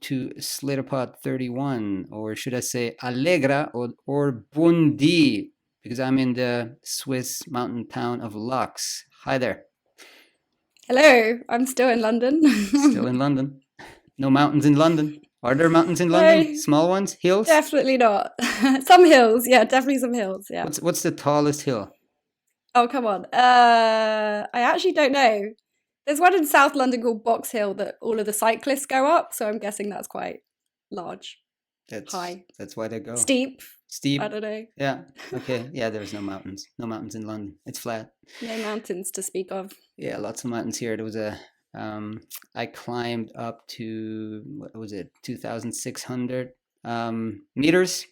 to Slaterpod 31, or should I say Allegra or Bundi, because I'm in the Swiss mountain town of Lux. Hi there. Hello, I'm still in London. Still in London. No mountains in London. Are there mountains in London? No, Small ones? Hills? definitely not. Some hills, yeah, definitely some hills, yeah. What's the tallest hill? Oh, come on. I actually don't know. There's one in South London called Box Hill that all of the cyclists go up, so I'm guessing that's quite large, high, That's why they go. steep. Steep. I don't know. Yeah. Okay. Yeah, there's no mountains. No mountains in London. It's flat. No mountains to speak of. Yeah, lots of mountains here. There was I climbed up to, what was it, 2,600 meters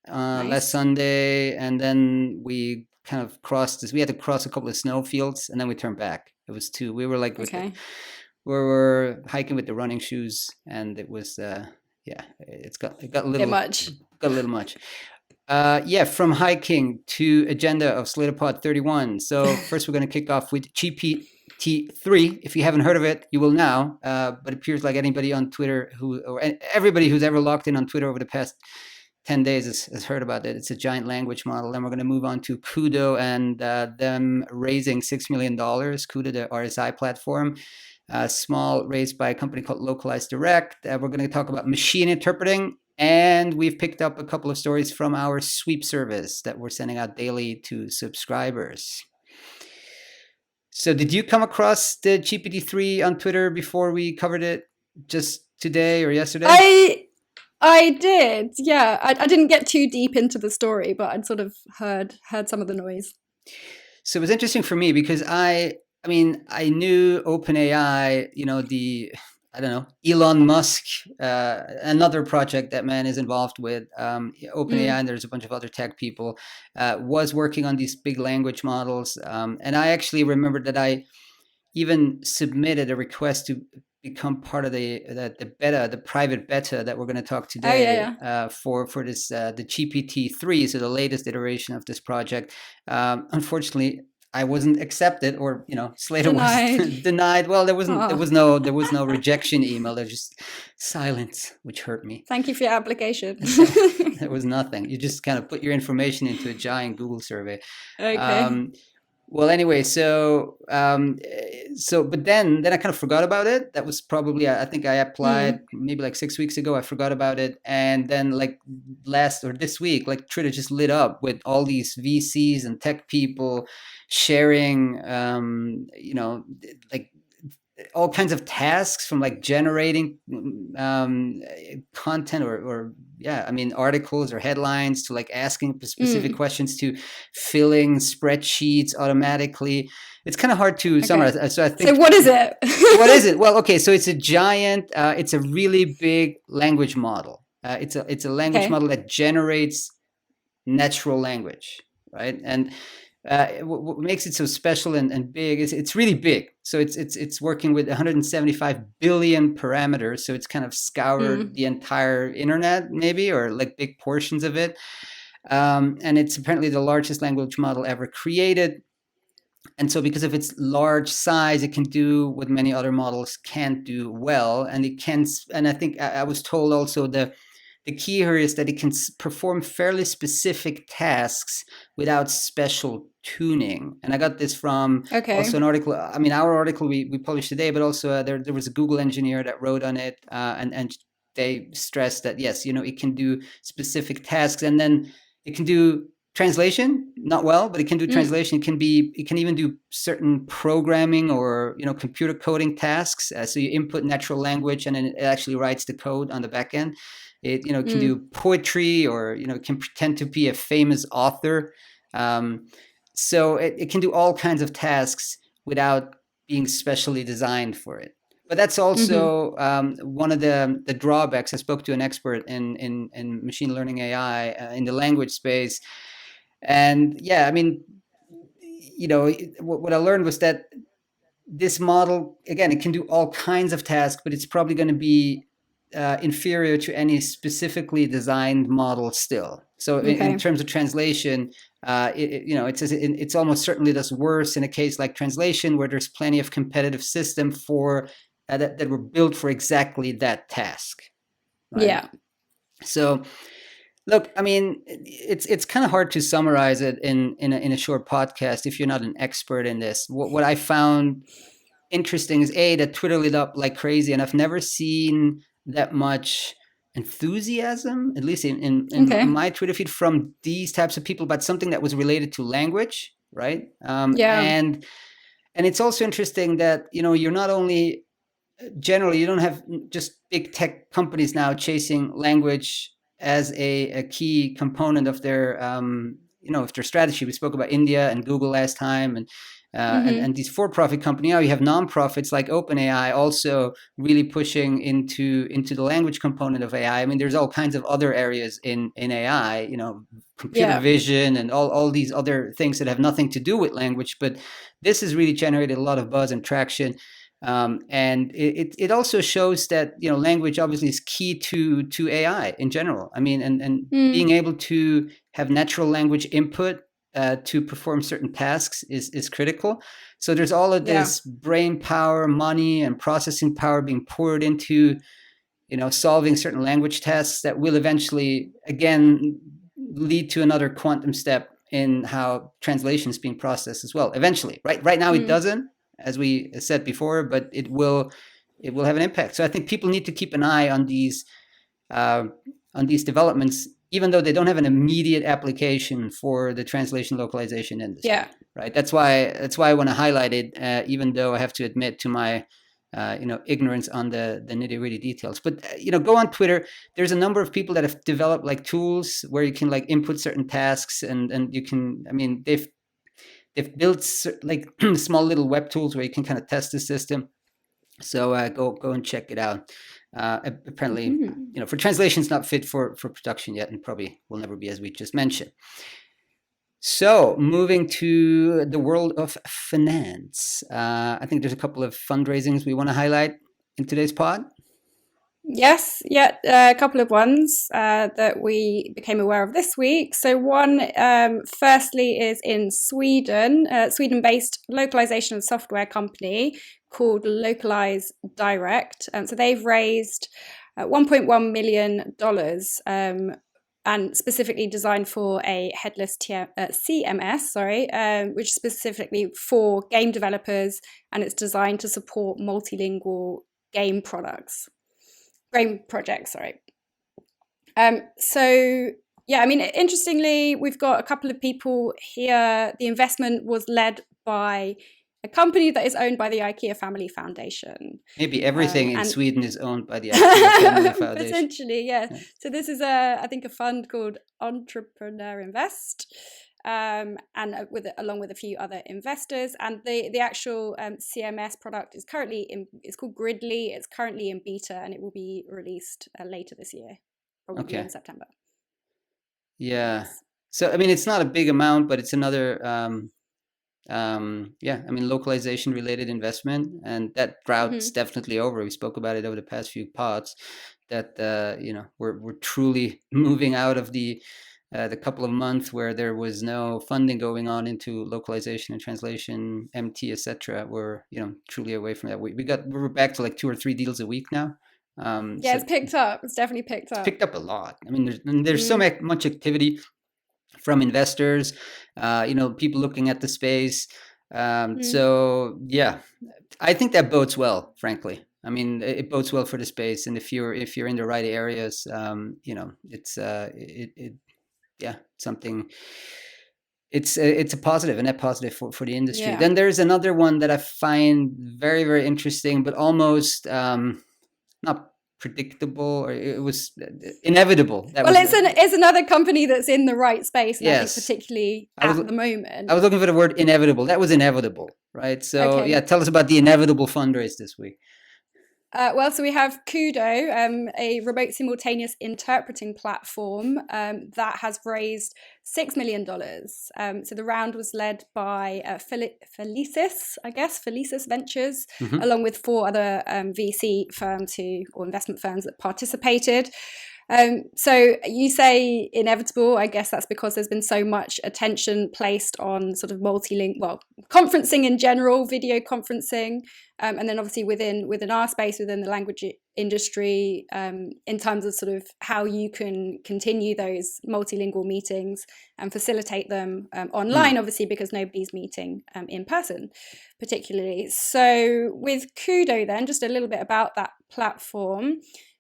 last Nice. Sunday, and then we kind of crossed this. We had to cross a couple of snow fields, and then we turned back. It was two. We were like Okay. we were hiking with the running shoes, and it was yeah, it got a Bit much. got a little much. Yeah, from hiking to agenda of Slaterpod 31. So first we're going to kick off with GPT-3. If you haven't heard of it, you will now. But it appears like anybody on Twitter or everybody who's ever logged in on Twitter over the past 10 days has heard about it. It's a giant language model. Then we're going to move on to Kudo and them raising $6 million. Kudo, the RSI platform. Small raised by a company called LocalizeDirect. We're going to talk about machine interpreting. And we've picked up a couple of stories from our sweep service that we're sending out daily to subscribers. So did you come across the GPT-3 on Twitter before we covered it just today or yesterday? I did, yeah. I didn't get too deep into the story, but I'd sort of heard some of the noise. So it was interesting for me because I knew OpenAI, I don't know, Elon Musk, another project that man is involved with, OpenAI, and there's a bunch of other tech people, was working on these big language models. And I actually remember that I even submitted a request to become part of the beta, the private beta that we're going to talk today. Oh, yeah. For this, the GPT-3, so the latest iteration of this project. Unfortunately, I wasn't accepted, or Slater Denied. was denied. Well, there was no rejection email. There's just silence, which hurt me. Thank you for your application. There was nothing. You just kind of put your information into a giant Google survey. Okay. Well, anyway, but then I kind of forgot about it. That was probably, I think I applied maybe like 6 weeks ago. I forgot about it, and then like this week, like Twitter just lit up with all these VCs and tech people sharing, like all kinds of tasks, from like generating content or articles or headlines, to like asking specific questions, to filling spreadsheets automatically. It's kind of hard to summarize. So I think. So what is it? What is it? Well, okay, so it's a giant. It's a really big language model. It's a language model that generates natural language, right? And what makes it so special and big is it's really big. So it's working with 175 billion parameters. So it's kind of scoured the entire internet, maybe, or like big portions of it. And it's apparently the largest language model ever created. And so because of its large size, it can do what many other models can't do well. And I think I was told also the key here is that it can perform fairly specific tasks without special tuning. And I got this from also an article. I mean, our article we published today, but also there was a Google engineer that wrote on it, and they stressed that yes, it can do specific tasks, and then it can do translation, not well, but it can do translation. It can even do certain programming or computer coding tasks. So you input natural language, and then it actually writes the code on the back end. It can do poetry, or it can pretend to be a famous author. So it can do all kinds of tasks without being specially designed for it. But that's also one of the drawbacks. I spoke to an expert in machine learning AI in the language space, and yeah, I mean, what I learned was that this model, again, it can do all kinds of tasks, but it's probably going to be inferior to any specifically designed model still. So in terms of translation, it's almost certainly does worse in a case like translation, where there's plenty of competitive system for that were built for exactly that task. right? Yeah. So look, I mean, it's kind of hard to summarize it in a short podcast if you're not an expert in this. What I found interesting is that Twitter lit up like crazy, and I've never seen that much enthusiasm, at least in my Twitter feed, from these types of people about something that was related to language, right? And it's also interesting that you're not only generally you don't have just big tech companies now chasing language as a key component of their of their strategy. We spoke about India and Google last time, and and these for-profit companies. Now you have nonprofits like OpenAI also really pushing into the language component of AI. I mean, there's all kinds of other areas in AI, computer vision and all these other things that have nothing to do with language, but this has really generated a lot of buzz and traction. And it also shows that language obviously is key to AI in general. I mean, and being able to have natural language input to perform certain tasks is critical. So there's all of this brain power, money, and processing power being poured into solving certain language tasks that will eventually again lead to another quantum step in how translation is being processed as well. Eventually, right now it doesn't, as we said before, but it will have an impact. So I think people need to keep an eye on these developments, even though they don't have an immediate application for the translation localization industry. Yeah. Right. That's why I want to highlight it, even though I have to admit to my ignorance on the nitty-gritty details. But go on Twitter. There's a number of people that have developed like tools where you can like input certain tasks, and you can. I mean, they've built like small little web tools where you can kind of test the system. So go and check it out. Apparently, for translation, it's not fit for production yet, and probably will never be, as we just mentioned. So moving to the world of finance, I think there's a couple of fundraisings we want to highlight in today's pod. Yes, a couple of ones that we became aware of this week. So one, firstly, is in Sweden, Sweden-based localization and software company called LocalizeDirect. So they've raised $1.1 million and specifically designed for a headless CMS, which is specifically for game developers, and it's designed to support multilingual game projects. So yeah, I mean, interestingly, we've got a couple of people here. The investment was led by a company that is owned by the IKEA Family Foundation. Maybe everything in Sweden is owned by the IKEA Family Foundation. Essentially, yes. Yeah. So this is I think a fund called Entrepreneur Invest. And along with a few other investors, and the actual CMS product is currently it's called Gridly. It's currently in beta, and it will be released later this year, probably in September. Yeah. So I mean, it's not a big amount, but it's another I mean, localization related investment, and that rout's definitely over. We spoke about it over the past few pods that we're truly moving out of the couple of months where there was no funding going on into localization and translation, MT, etc. We're truly away from that. We're back to like 2 or 3 deals a week now. It's picked up. It's definitely picked up. Picked up a lot. I mean, there's so much activity from investors, people looking at the space. So yeah, I think that bodes well, frankly. I mean, it bodes well for the space, and if you're in the right areas, it's something. It's a positive, a net positive for the industry. Yeah. Then there's another one that I find very, very interesting, but almost not predictable, or it was inevitable. It's another company that's in the right space, and I think particularly at the moment. I was looking for the word inevitable. That was inevitable, right? So tell us about the inevitable fundraise this week. So we have Kudo, a remote simultaneous interpreting platform that has raised $6 million. So the round was led by Felicis Ventures, along with 4 other VC firms or investment firms that participated. So you say inevitable. I guess that's because there's been so much attention placed on sort of conferencing in general, video conferencing, and then obviously within our space, within the language industry, in terms of sort of how you can continue those multilingual meetings and facilitate them online, obviously, because nobody's meeting in person, particularly. So with Kudo, then, just a little bit about that platform.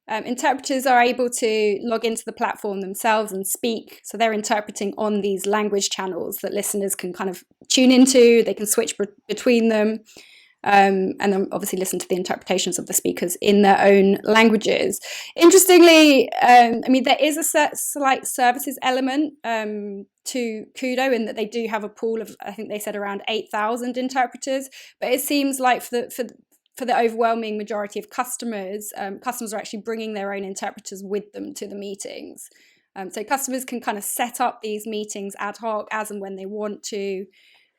Interpreters are able to log into the platform themselves and speak. So they're interpreting on these language channels that listeners can kind of tune into. They can switch between them, and then obviously listen to the interpretations of the speakers in their own languages. Interestingly, I mean, there is a slight services element to Kudo in that they do have a pool of, I think they said around 8,000 interpreters, but it seems like for the overwhelming majority of customers, customers are actually bringing their own interpreters with them to the meetings. So customers can kind of set up these meetings ad hoc as and when they want to,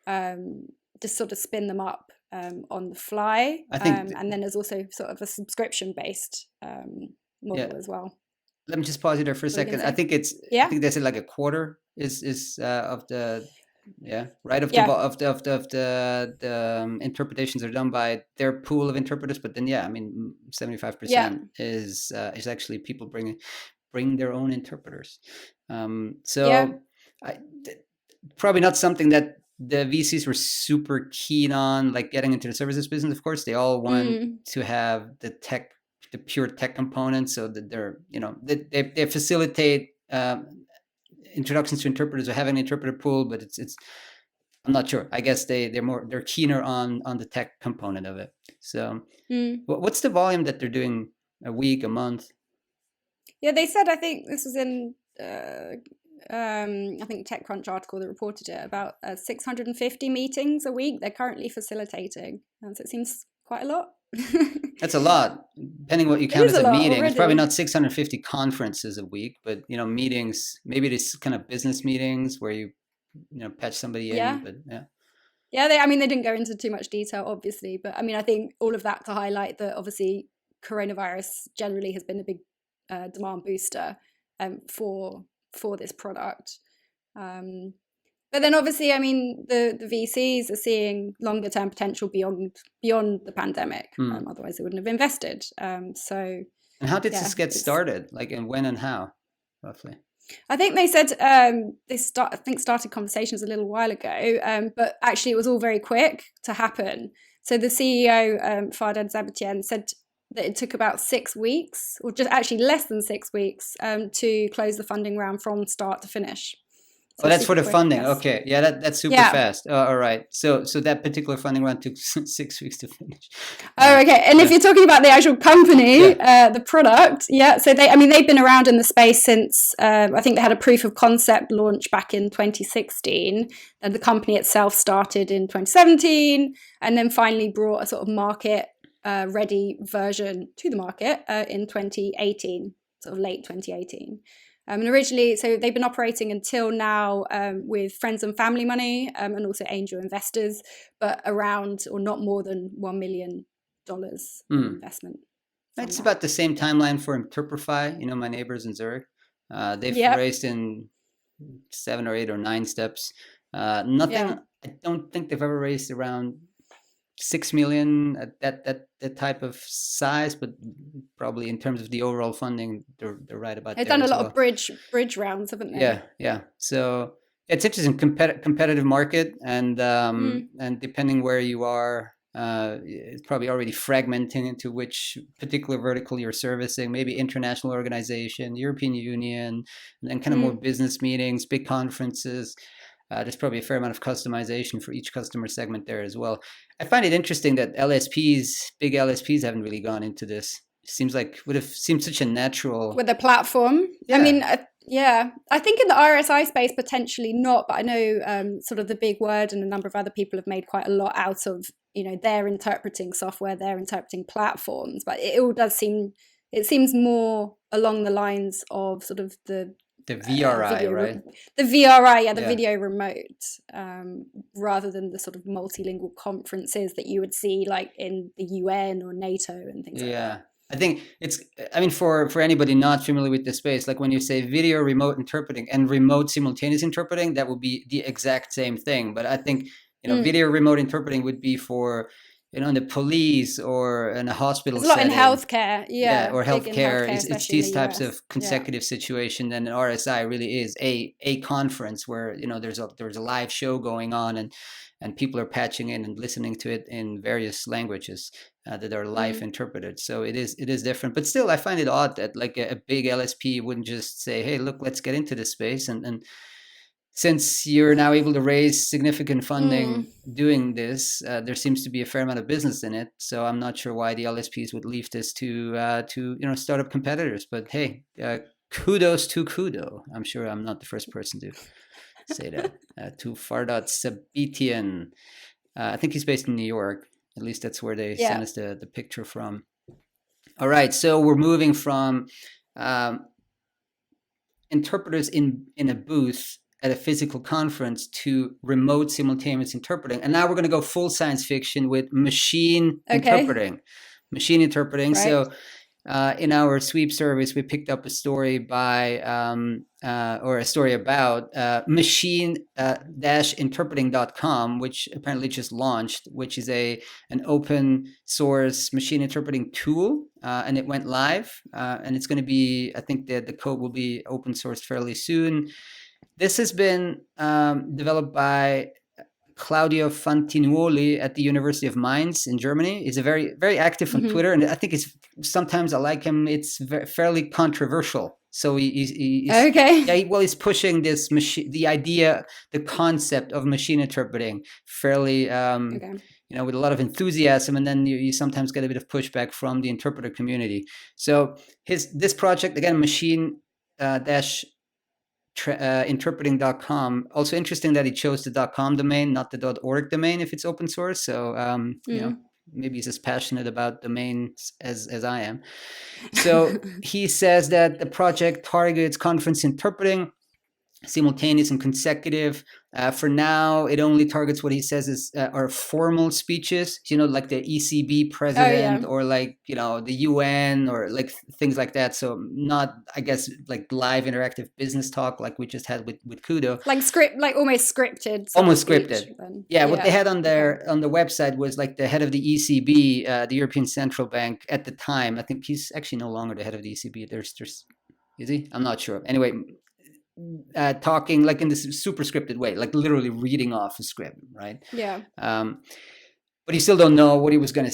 just sort of spin them up on the fly. I think, and then there's also sort of a subscription-based model as well. Let me just pause you there for a second. I think I think they said like a quarter is of the. Yeah, right. Of the interpretations are done by their pool of interpreters, but then I mean 75% is actually people bring their own interpreters. Probably not something that the VCs were super keen on, like getting into the services business. Of course, they all want to have the pure tech component, so that they're they facilitate. Introductions to interpreters or having an interpreter pool, but it's I'm not sure. I guess they're keener on the tech component of it. So what's the volume that they're doing a week, a month? Yeah, they said, I think this was in I think TechCrunch article that reported it, about 650 meetings a week they're currently facilitating, and so it seems quite a lot. That's a lot, depending what you count as a meeting. Already. It's probably not 650 conferences a week, but meetings, maybe it's kind of business meetings where you patch somebody in. But I mean, they didn't go into too much detail, obviously, but I mean, I think all of that to highlight that obviously coronavirus generally has been a big demand booster for this product. But then obviously, I mean, the VCs are seeing longer term potential beyond the pandemic. Otherwise, they wouldn't have invested. And how did this get started? Like, and when and how, roughly? I think they said started conversations a little while ago, but actually it was all very quick to happen. So the CEO, Fardad Zabatian, said that it took about 6 weeks, or just actually less than 6 weeks, to close the funding round from start to finish. So that's for the funding. Yes. Okay. Yeah, that's super fast. All right. So that particular funding round took 6 weeks to finish. Oh, okay. And if you're talking about the actual company, the product, so they've been around in the space since, I think they had a proof of concept launch back in 2016. And the company itself started in 2017, and then finally brought a sort of market ready version to the market in 2018, sort of late 2018. And originally, so they've been operating until now with friends and family money and also angel investors, but around or not more than $1 million investment. That's about the same timeline for Interprify, my neighbors in Zurich. They've raised in 7 or 8 or 9 steps. Nothing, I don't think they've ever raised around 6 million at that type of size, but probably in terms of the overall funding, they're right about. They've done a lot of bridge rounds, haven't they? Yeah. So it's interesting, competitive market, and depending where you are, it's probably already fragmenting into which particular vertical you're servicing. Maybe international organization, European Union, and then kind of more business meetings, big conferences. There's probably a fair amount of customization for each customer segment there as well. I find it interesting that big LSPs haven't really gone into this. It seems like would have seemed such a natural with a platform. Yeah. I mean, I think in the RSI space potentially not, but I know sort of the Big Word and a number of other people have made quite a lot out of their interpreting software, their interpreting platforms. But it all does seems more along the lines of sort of the VRI, right? The VRI, the video remote, rather than the sort of multilingual conferences that you would see like in the UN or NATO and things like that. I think for anybody not familiar with the space, like when you say video remote interpreting and remote simultaneous interpreting, that would be the exact same thing. But I think, video remote interpreting would be for, in the police or in a hospital setting. There's a lot in healthcare. Yeah, or healthcare. It's these types US. of consecutive situation. And an RSI really is a conference where, there's a live show going on, and people are patching in and listening to it in various languages that are live interpreted. So it is different, but still I find it odd that like a big LSP wouldn't just say, hey, look, let's get into this space. And since you're now able to raise significant funding doing this, there seems to be a fair amount of business in it. So I'm not sure why the LSPs would leave this to startup competitors. But hey, kudos to Kudo. I'm sure I'm not the first person to say that. To Fardat Sabitian. I think he's based in New York. At least that's where they sent us the picture from. All right, so we're moving from interpreters in a booth at a physical conference to remote simultaneous interpreting. And now we're going to go full science fiction with machine interpreting. Machine interpreting. Right. So in our sweep service, we picked up a story by, or a story about machine-interpreting.com, which apparently just launched, which is an open source machine interpreting tool. And it went live. And it's going to be, I think the code will be open sourced fairly soon. This has been developed by Claudio Fantinuoli at the University of Mainz in Germany. He's a very, very active on Twitter, and I think sometimes I like him. It's fairly controversial. So he's he's pushing this the concept of machine interpreting fairly, with a lot of enthusiasm, and then you sometimes get a bit of pushback from the interpreter community. So this project, again, machine interpreting.com. Also interesting that he chose the .com domain, not the .org domain, if it's open source. So maybe he's as passionate about domains as I am. So he says that the project targets conference interpreting, simultaneous and consecutive. For now, it only targets what he says are formal speeches, like the ECB president or like, the UN or like things like that. So not, I guess, like live interactive business talk like we just had with Kudo. Like almost scripted. Almost scripted. What they had on the website was like the head of the ECB, the European Central Bank at the time. I think he's actually no longer the head of the ECB. There's is he? I'm not sure. Anyway, talking like in this super scripted way, like literally reading off a script, right? Yeah. But you still don't know what he's going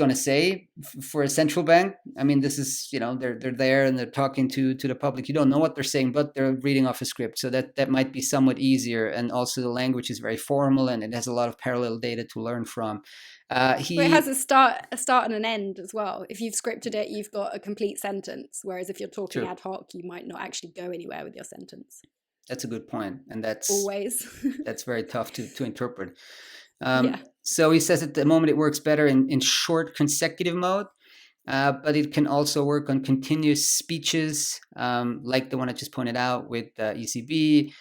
to say for a central bank. I mean, this is, they're there and they're talking to the public. You don't know what they're saying, but they're reading off a script. So that might be somewhat easier. And also the language is very formal and it has a lot of parallel data to learn from. It has a start and an end as well. If you've scripted it, you've got a complete sentence. Whereas if you're talking ad hoc, you might not actually go anywhere with your sentence. That's a good point. And that's always that's very tough to interpret. So he says at the moment it works better in short consecutive mode, but it can also work on continuous speeches, like the one I just pointed out with ECB.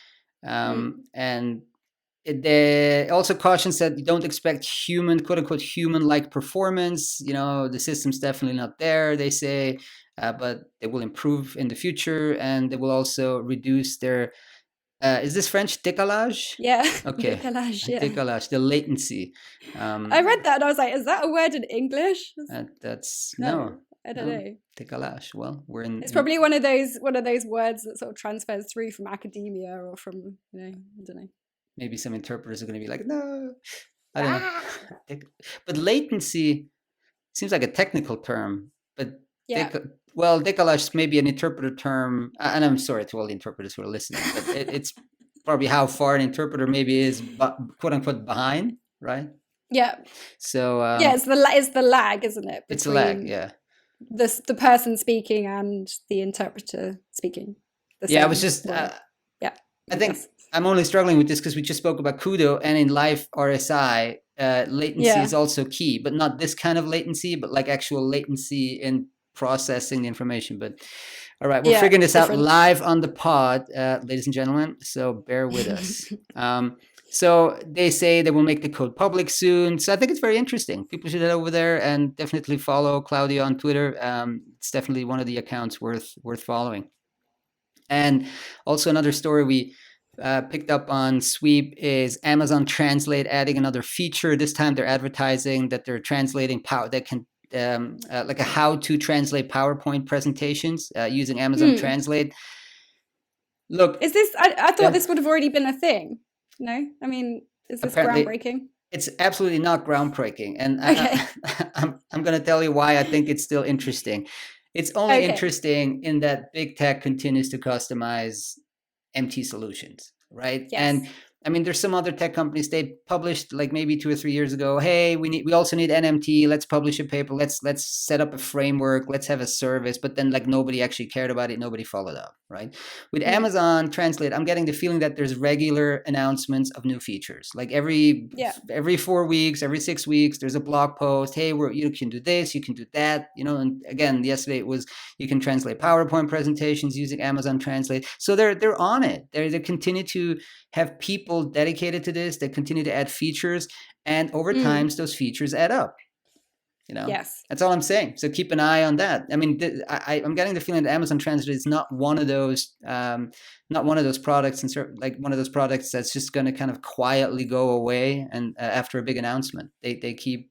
And it also cautions that you don't expect quote unquote human-like performance. The system's definitely not there, they say, but they will improve in the future, and they will also reduce their is this French? Décalage? Yeah. Okay. Décalage, yeah. Décalage, the latency. I read that and I was like, is that a word in English? No. I don't know. Décalage. Well, it's probably one of those words that sort of transfers through from academia or from, I don't know. Maybe some interpreters are going to be like, no, I don't know. But latency seems like a technical term, but décalage is maybe an interpreter term, and I'm sorry to all the interpreters who are listening, but it's probably how far an interpreter maybe is, quote unquote, behind, right? Yeah. So it's the lag, isn't it? It's a lag, yeah. The person speaking and the interpreter speaking. I was just I think I'm only struggling with this because we just spoke about Kudo, and in live RSI, latency is also key, but not this kind of latency, but like actual latency in processing the information. But all right, we're figuring this out live on the pod, ladies and gentlemen, so bear with us. So they say they will make the code public soon. So I think it's very interesting. People should head over there and definitely follow Claudio on Twitter. it's definitely one of the accounts worth following. And also another story we picked up on Sweep is Amazon Translate adding another feature. This time they're advertising that they're translating power that can like a how to translate PowerPoint presentations using Amazon Translate. Look, is this? I thought this would have already been a thing. No, I mean, is this groundbreaking? It's absolutely not groundbreaking, and okay. I'm going to tell you why I think it's still interesting. It's only interesting in that big tech continues to customize empty solutions, right? Yes. And I mean, there's some other tech companies, they published like maybe 2 or 3 years ago, hey, we also need NMT, let's publish a paper, let's set up a framework, let's have a service, but then like nobody actually cared about it, nobody followed up, right? With Amazon Translate, I'm getting the feeling that there's regular announcements of new features. Like every 4 weeks, every 6 weeks, there's a blog post, hey, you can do this, you can do that, and again, yesterday it was, you can translate PowerPoint presentations using Amazon Translate. So they're on it. They continue to have people dedicated to this. They continue to add features, and over time, those features add up. Yes, that's all I'm saying. So keep an eye on that. I mean, I'm getting the feeling that Amazon Translate is not one of those products, and like one of those products that's just going to kind of quietly go away. And after a big announcement, they keep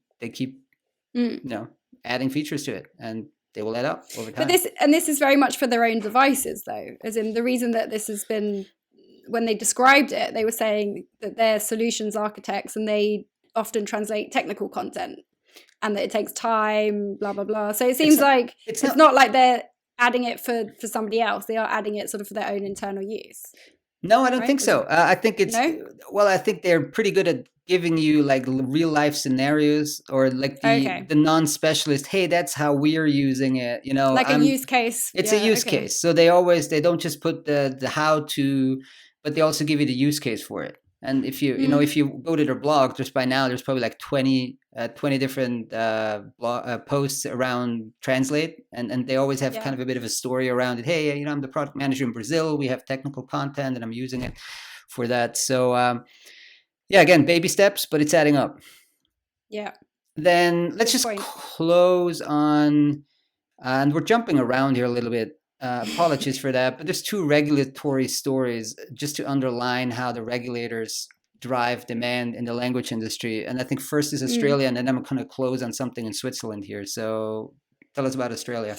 adding features to it, and they will add up over time. But this is very much for their own devices, though. As in, the reason that this has been, when they described it, they were saying that they're solutions architects and they often translate technical content, and that it takes time, blah, blah, blah. So it seems like it's not like they're adding it for somebody else. They are adding it sort of for their own internal use. No, I don't think so. I think it's, well, I think they're pretty good at giving you like real life scenarios, or like the non-specialist, hey, that's how we're using it, like a use case. It's a use case. So they don't just put the how to, but they also give you the use case for it. And if you if you go to their blog, there's probably like 20 different posts around Translate, and they always have kind of a bit of a story around it. Hey, I'm the product manager in Brazil. We have technical content, and I'm using it for that. So again, baby steps, but it's adding up. Yeah. Then let's just close on, and we're jumping around here a little bit. Apologies for that, but there's 2 regulatory stories just to underline how the regulators drive demand in the language industry. And I think first is Australia, and then I'm going to close on something in Switzerland here. So tell us about Australia.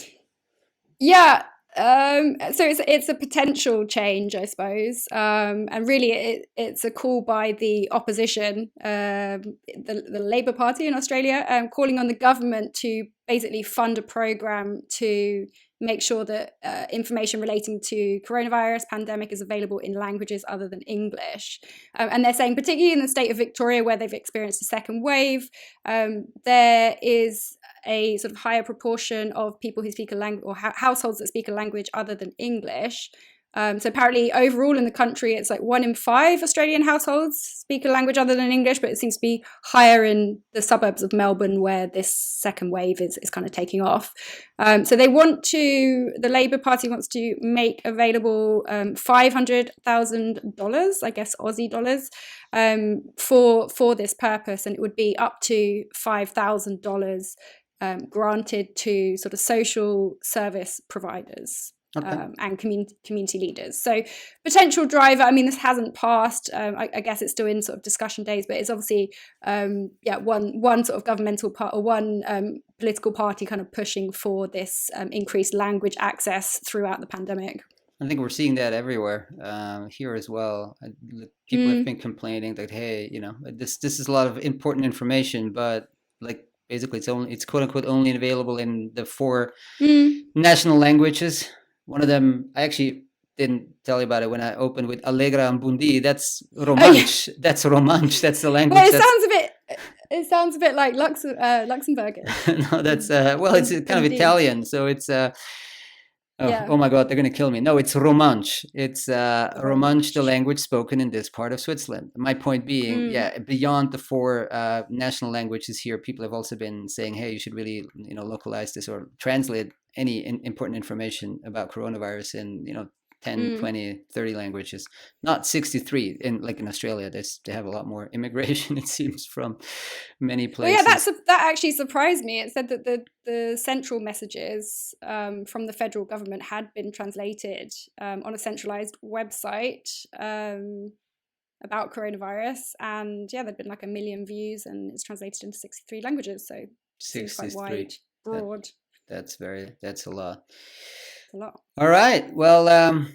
Yeah. So it's a potential change, I suppose, and really it's a call by the opposition, the Labour Party in Australia, calling on the government to basically fund a program to make sure that information relating to coronavirus pandemic is available in languages other than English. And they're saying, particularly in the state of Victoria, where they've experienced a second wave, there is a sort of higher proportion of people who speak a language, or households that speak a language other than English. So apparently overall in the country, it's like 1 in 5 Australian households speak a language other than English, but it seems to be higher in the suburbs of Melbourne, where this second wave is kind of taking off. So the Labour Party wants to make available $500,000, I guess Aussie dollars, for this purpose, and it would be up to $5,000 granted to sort of social service providers. And community leaders. So potential driver, I mean, this hasn't passed. I guess it's still in sort of discussion days, but it's obviously, one sort of governmental part, or one political party kind of pushing for this increased language access throughout the pandemic. I think we're seeing that everywhere, here as well. People have been complaining that, hey, this is a lot of important information, but like basically it's quote unquote only available in the 4 national languages. One of them, I actually didn't tell you about it when I opened with Allegra and Bundi. That's Romansh. Oh, yeah. That's Romansh. That's the language. Well, it sounds a bit like Luxembourgish. No, that's it's kind of Italian. So it's oh my God, they're gonna kill me. No, it's Romansh. It's Romansh, the language spoken in this part of Switzerland. My point being, beyond the 4 national languages here, people have also been saying, hey, you should really localize this or translate any important information about coronavirus in 10, 20, 30 languages, not 63. In Australia, they have a lot more immigration, it seems, from many places. Well, yeah, that actually surprised me. It said that the central messages from the federal government had been translated on a centralized website about coronavirus, and yeah, there'd been like 1 million views, and it's translated into 63 languages, so 63. Seems quite wide, broad. That's a lot. It's a lot. All right, well,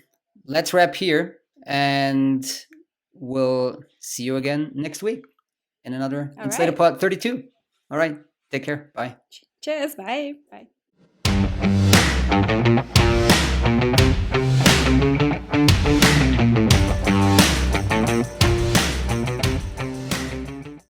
let's wrap here, and we'll see you again next week in another Slater Pod 32. All right, take care. Bye. Cheers. Bye.